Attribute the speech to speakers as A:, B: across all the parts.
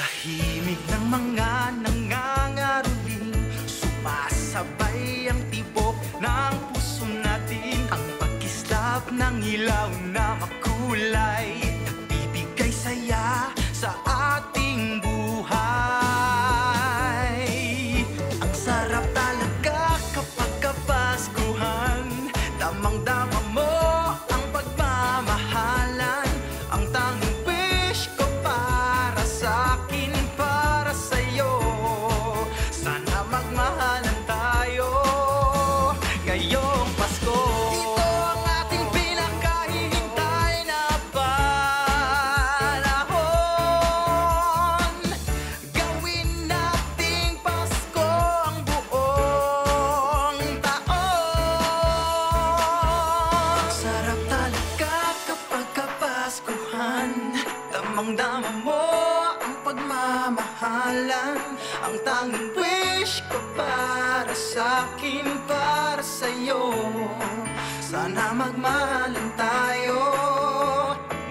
A: Himig ng mga nangangaruling, sumasabay ang tibok ng puso natin. Ang pagkislap ng ilaw na makulay, nagbibigay saya sa ating buhay. Ang sarap talaga kapag kapaskuhan, damang-dama mo ang pagmamahalan. Ang tanging wish ko para sa'kin, para sa'yo, sana magmahalan tayo ngayong Pasko. Ito ang ating pinakahihintay na panahon. Gawin nating Pasko ang buong taon. Sarap talaga kapag kapaskuhan, damang-dama mo ang pagmamahalan. Ang tanging wish ko para sa'kin, para sa'yo, sana magmahalan tayo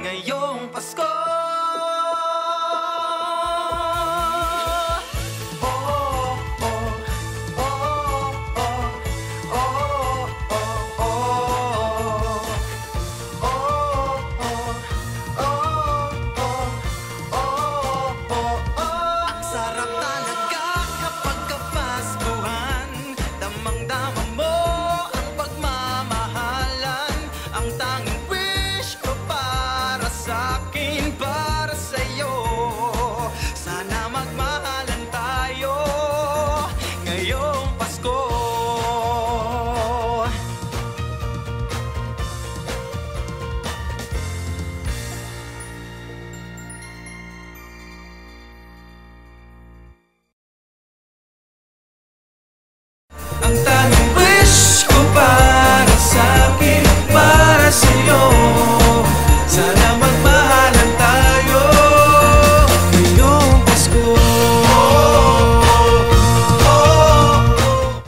A: ngayong Pasko. Oh, oh, oh, oh, oh, oh, oh, ang sarap talaga kapag kapaskuhan, damang-dama mo ang pagmamahalan. Ang tanging